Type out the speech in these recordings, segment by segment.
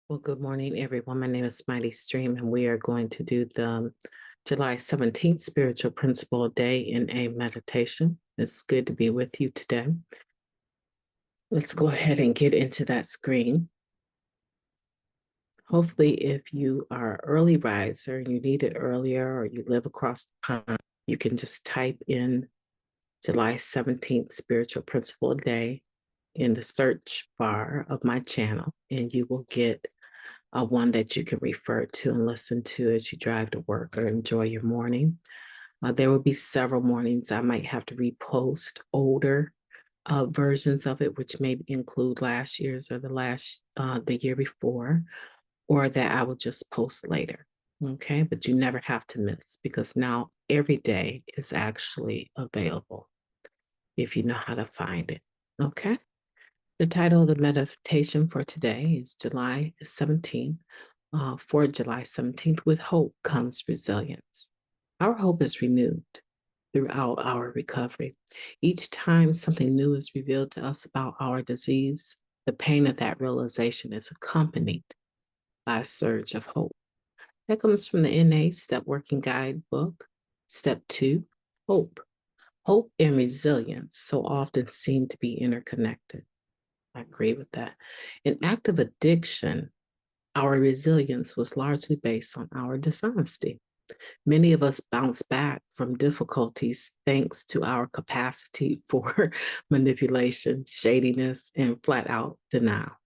Well, good morning, everyone. My name is Mighty Stream, and we are going to do the July 17th Spiritual Principle Day in a meditation. It's good to be with you today. Let's go ahead and get into that screen. Hopefully, if you are an early riser and you need it earlier or you live across the pond, you can just type in July 17th Spiritual Principle Day in the search bar of my channel, and you will get one that you can refer to and listen to as you drive to work or enjoy your morning. There will be several mornings I might have to repost older versions of it, which may include last year's or the year before, or that I will just post later. Okay, but you never have to miss because now every day is actually available if you know how to find it. Okay. The title of the meditation for today is July 17th. For July 17th, with hope comes resilience. Our hope is renewed throughout our recovery. Each time something new is revealed to us about our disease, the pain of that realization is accompanied by a surge of hope. That comes from the NA Step Working Guide book. Step 2, hope. Hope and resilience so often seem to be interconnected. I agree with that. In active addiction, our resilience was largely based on our dishonesty. Many of us bounce back from difficulties thanks to our capacity for manipulation, shadiness, and flat out denial.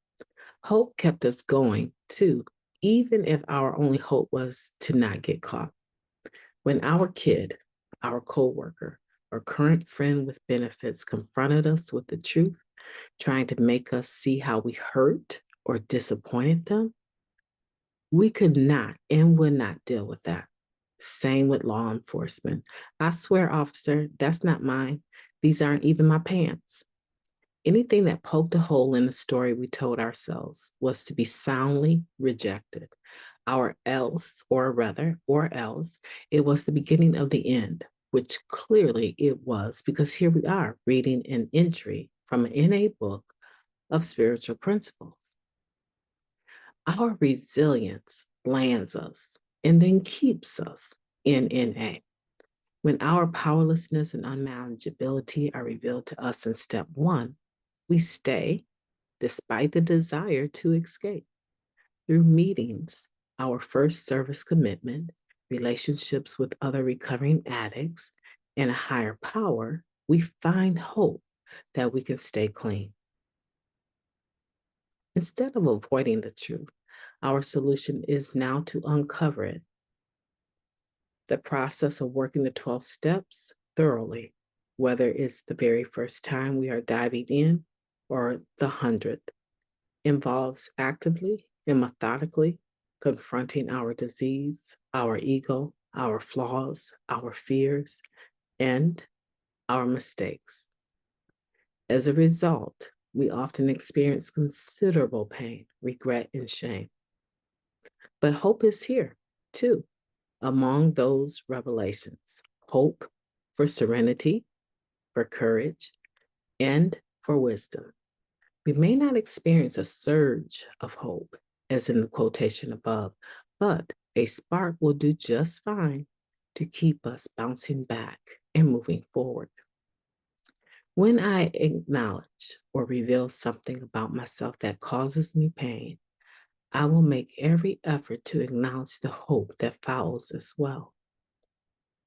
Hope kept us going too, even if our only hope was to not get caught. When our kid, our coworker, or current friend with benefits confronted us with the truth, trying to make us see how we hurt or disappointed them, we could not and would not deal with that. Same with law enforcement. I swear, officer, that's not mine. These aren't even my pants. Anything that poked a hole in the story we told ourselves was to be soundly rejected. Or else, it was the beginning of the end, which clearly it was, because here we are reading an entry from an NA book of spiritual principles. Our resilience lands us and then keeps us in NA. When our powerlessness and unmanageability are revealed to us in step 1, we stay despite the desire to escape. Through meetings, our first service commitment, relationships with other recovering addicts, and a higher power, we find hope that we can stay clean. Instead of avoiding the truth, our solution is now to uncover it. The process of working the 12 steps thoroughly, whether it's the very first time we are diving in or the 100th, involves actively and methodically confronting our disease, our ego, our flaws, our fears, and our mistakes. As a result, we often experience considerable pain, regret, and shame. But hope is here, too, among those revelations. Hope for serenity, for courage, and for wisdom. We may not experience a surge of hope, as in the quotation above, but a spark will do just fine to keep us bouncing back and moving forward. When I acknowledge or reveal something about myself that causes me pain, I will make every effort to acknowledge the hope that follows as well.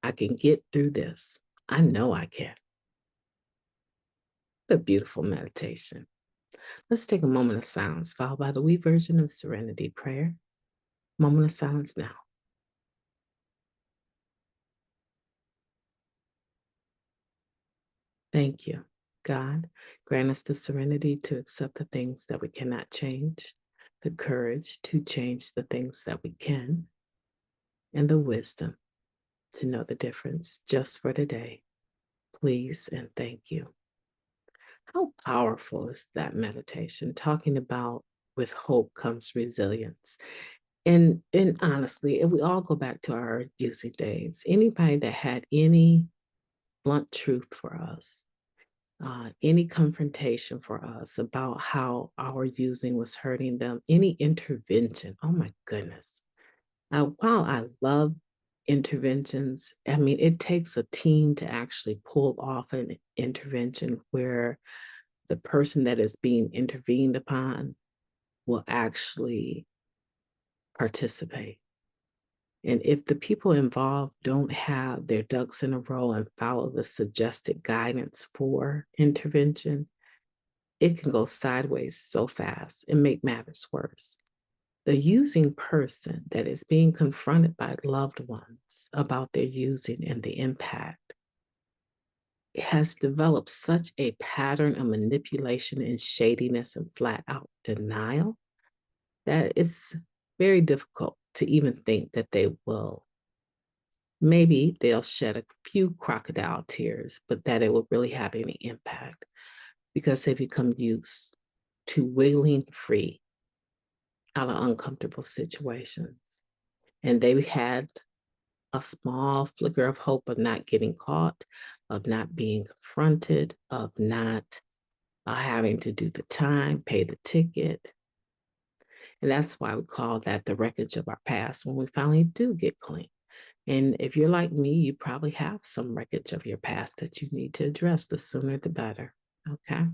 I can get through this. I know I can. What a beautiful meditation. Let's take a moment of silence, followed by the We version of Serenity Prayer. Moment of silence now. Thank you, God. Grant us the serenity to accept the things that we cannot change, the courage to change the things that we can, and the wisdom to know the difference just for today. Please and thank you. How powerful is that meditation? Talking about with hope comes resilience. And honestly, if we all go back to our using days, anybody that had any blunt truth for us, any confrontation for us about how our using was hurting them, any intervention. Oh my goodness. While I love interventions, I mean, it takes a team to actually pull off an intervention where the person that is being intervened upon will actually participate. And if the people involved don't have their ducks in a row and follow the suggested guidance for intervention, it can go sideways so fast and make matters worse. The using person that is being confronted by loved ones about their using and the impact has developed such a pattern of manipulation and shadiness and flat out denial that it's very difficult to even think that they will. Maybe they'll shed a few crocodile tears, but that it will really have any impact because they become used to wiggling free out of uncomfortable situations. And they had a small flicker of hope of not getting caught, of not being confronted, of not having to do the time, pay the ticket. And that's why we call that the wreckage of our past when we finally do get clean. And if you're like me, you probably have some wreckage of your past that you need to address. The sooner the better. Okay.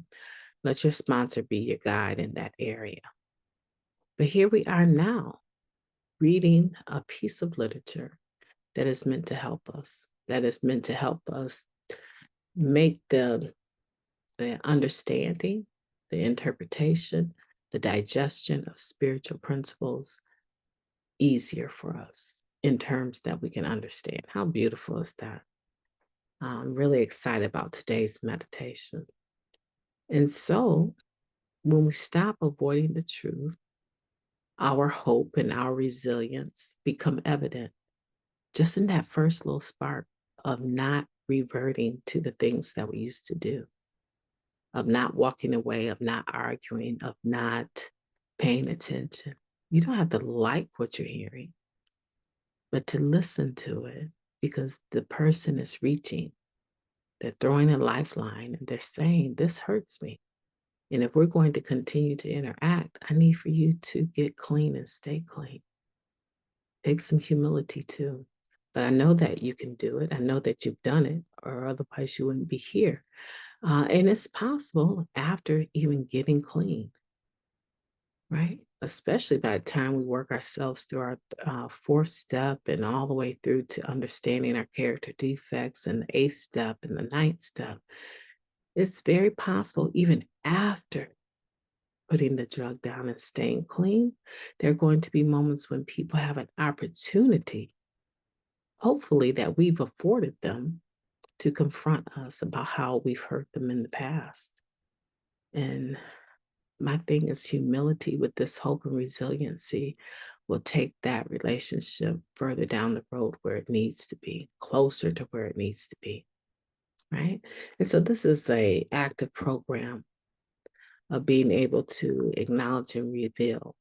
Let your sponsor be your guide in that area. But here we are now, reading a piece of literature that is meant to help us, that is meant to help us make the understanding, the interpretation, the digestion of spiritual principles easier for us in terms that we can understand. How beautiful is that? I'm really excited about today's meditation. And so, when we stop avoiding the truth, our hope and our resilience become evident just in that first little spark of not reverting to the things that we used to do, of not walking away, of not arguing, of not paying attention. You don't have to like what you're hearing, but to listen to it because the person is reaching. They're throwing a lifeline and they're saying, this hurts me. And if we're going to continue to interact, I need for you to get clean and stay clean. Take some humility too. But I know that you can do it. I know that you've done it, or otherwise you wouldn't be here. And it's possible after even getting clean, right? Especially by the time we work ourselves through our fourth step and all the way through to understanding our character defects and the eighth step and the ninth step. It's very possible even after putting the drug down and staying clean, there are going to be moments when people have an opportunity, hopefully that we've afforded them, to confront us about how we've hurt them in the past. And my thing is humility with this hope and resiliency will take that relationship further down the road where it needs to be, closer to where it needs to be, right? And so this is a active program of being able to acknowledge and reveal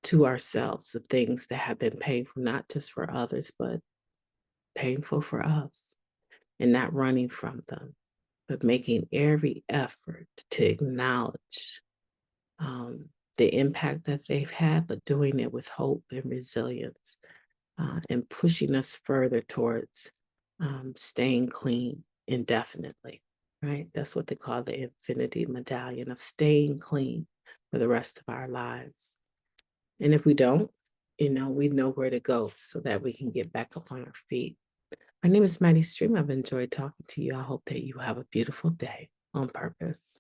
to ourselves the things that have been painful, not just for others, but painful for us, and not running from them, but making every effort to acknowledge the impact that they've had, but doing it with hope and resilience, and pushing us further towards staying clean indefinitely, right? That's what they call the infinity medallion of staying clean for the rest of our lives. And if we don't, we know where to go so that we can get back up on our feet. My name is Mighty Stream. I've enjoyed talking to you. I hope that you have a beautiful day on purpose.